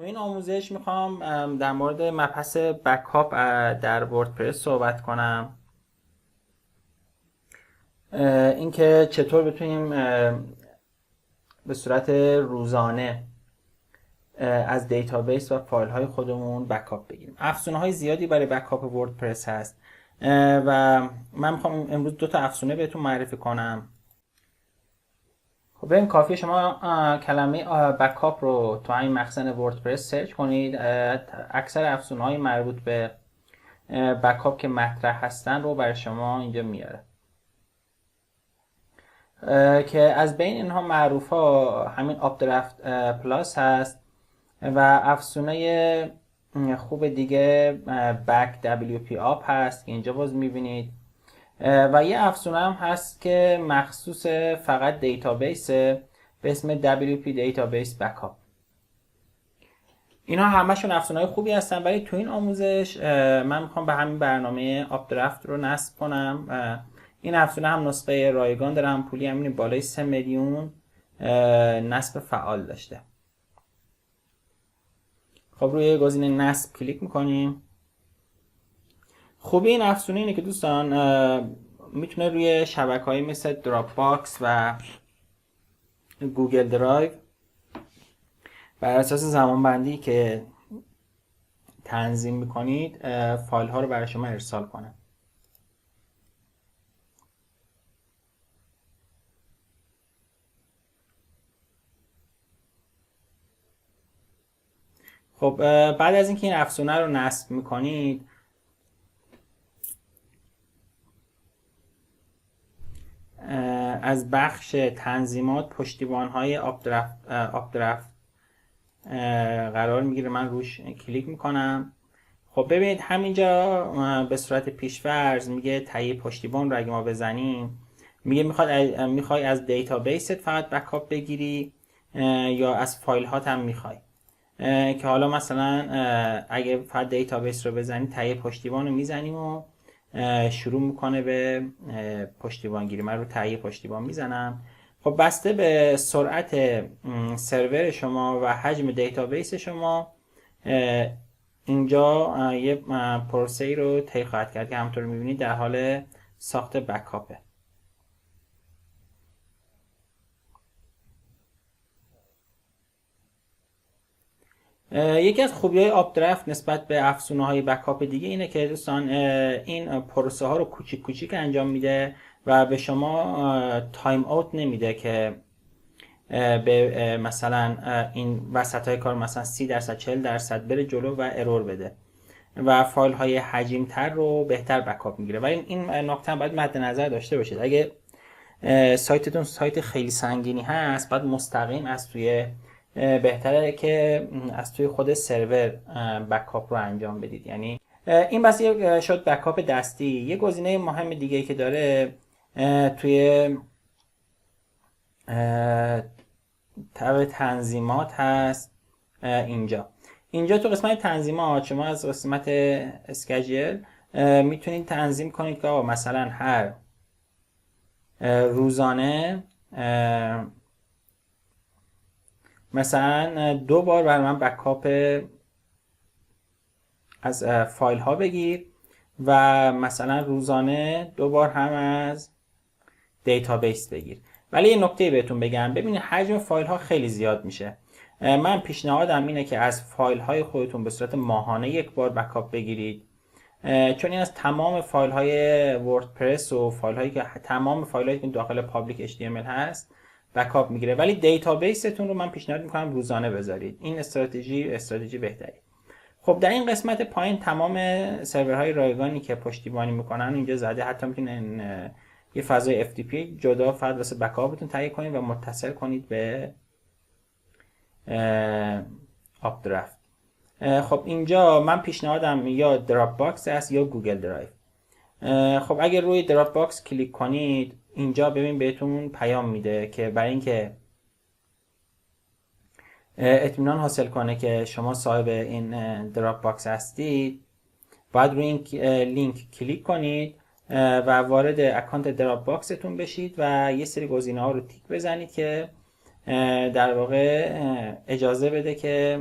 این آموزش میخوام در مورد مبحث بکاپ در وردپرس صحبت کنم. اینکه چطور بتونیم به صورت روزانه از دیتابیس و فایل های خودمون بکاپ بگیریم. افزونه های زیادی برای بکاپ وردپرس هست و من میخوام امروز 2 تا افزونه بهتون معرفی کنم. خب ببین کافیه شما کلمه بکاپ رو تو همین مخزن وردپرس سرچ کنید. اکثر افزونه‌های مربوط به بکاپ که مطرح هستن رو برای شما اینجا میاره که از بین اینها معروف ها همین آپدرافت پلاس هست و افزونه خوب دیگه بک WP آپ هست که اینجا باز میبینید و یه افزونه هم هست که مخصوص فقط دیتابیس به اسم WP Database Backup. اینا همشون افزونه‌های خوبی هستن، ولی تو این آموزش من میخوام به همین برنامه آپدرافت رو نصب کنم. این افزونه هم نسخه رایگان داره، هم پولی، همین بالای 3 میلیون نصب فعال داشته. خب روی گزینه نصب کلیک میکنیم. خوبی این افزونه اینه که دوستان میتونه روی شبکه‌های مثل دراپ باکس و گوگل درایو بر اساس زمانبندی که تنظیم میکنید فایل ها رو برای شما ارسال کنه. خب بعد از اینکه این افزونه رو نصب میکنید از بخش تنظیمات پشتیبان های آپدرافت قرار میگیره. من روش کلیک میکنم. خب ببینید همینجا به صورت پیش‌فرض میگه تهیه پشتیبان رو اگه ما بزنیم میگه میخوای از دیتابیست فقط بکاپ بگیری یا از فایل هات هم میخوای، که حالا مثلا اگه فقط دیتابیس رو بزنید تهیه پشتیبان رو میزنیم و شروع میکنه به پشتیبان گیری. من رو تهیه پشتیبان میزنم. خب بسته به سرعت سرور شما و حجم دیتابیس شما اینجا یه پروسه ای رو طی خواهد کرد که همونطور میبینید در حال ساخت بکاپه. یکی از خوبی‌های آپدرافت نسبت به افزونه‌های بکاپ دیگه اینه که دوستان این پروسه ها رو کوچیک کوچیک انجام میده و به شما تایم اوت نمیده که به مثلا این وسط‌های کار مثلا 30% 40% بره جلو و ارور بده و فایل های حجیم‌تر رو بهتر بکاپ میگیره. ولی این نکته هم باید مد نظر داشته باشید. اگه سایتتون سایت خیلی سنگینی هست باید مستقیم از توی بهتره که از توی خود سرور بکاپ رو انجام بدید. یعنی این بس شد بکاپ دستی. یه گزینه مهم دیگه که داره توی تب تنظیمات هست. اینجا تو قسمت تنظیمات شما از قسمت اسکیجول میتونید تنظیم کنید که مثلا هر روزانه مثلا 2 بار برای من بکاپ از فایل ها بگیر و مثلا روزانه 2 بار هم از دیتابیس بگیر. ولی یه نکته بهتون بگم، ببینید حجم فایل ها خیلی زیاد میشه. من پیشنهادم اینه که از فایل های خودتون به صورت ماهانه 1 بار بکاپ بگیرید، چون این از تمام فایل های وردپرس و فایل هایی که تمام فایل هایی که داخل پابلیک HTML هست بکاپ میگیره. ولی دیتابیستون رو من پیشنهاد میکنم روزانه بذارید. این استراتژی بهتری. خب در این قسمت پایین تمام سرورهای رایگانی که پشتیبانی میکنن اینجا زده. حتی میتونین یه فضای FTP جدا فقط واسه بکاپتون تهیه کنید و متصل کنید به آپدرافت. خب اینجا من پیشنهادم یا دراپ باکس هست یا گوگل درایو. خب اگر روی دراپ باکس کلیک کنید اینجا ببین بهتون پیام میده که برای اینکه اطمینان حاصل کنه که شما صاحب این دراپ باکس هستید باید روی این لینک کلیک کنید و وارد اکانت دراپ باکستون بشید و یه سری گزینه ها رو تیک بزنید که در واقع اجازه بده که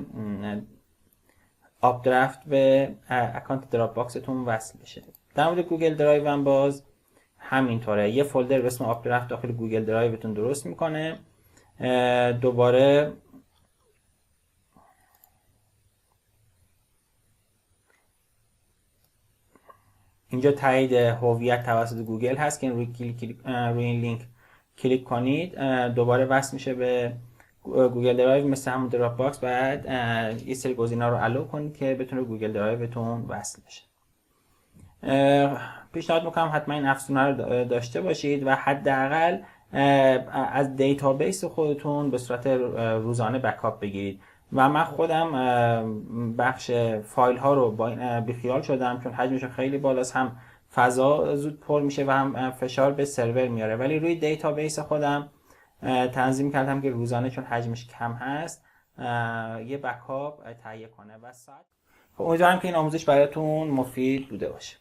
آپ درفت به اکانت دراپ باکستون وصل بشه. در مورد گوگل درایو هم باز همینطوره، یه فولدر به اسم آپ درفت داخل گوگل درایوتون درست میکنه. دوباره اینجا تایید هویت توسط گوگل هست که روی این لینک کلیک کنید دوباره وصل میشه به گوگل درایو مثل همون دراپ باکس. بعد یه سری گزینه‌ها رو الو کنید که بتونه گوگل درایوتون وصل بشه. پیشنهاد میکنم حتما این افزونه رو داشته باشید و حداقل از دیتابیس خودتون به صورت روزانه بکاپ بگیرید. و من خودم بخش فایل ها رو با این بیخیال شدم چون حجمشون خیلی بالاست، هم فضا زود پر میشه و هم فشار به سرور میاره، ولی روی دیتابیس خودم تنظیم کردم که روزانه چون حجمش کم هست یه بکاپ تهیه کنه و ساعت. امیدوارم که این آموزش براتون مفید بوده باشه.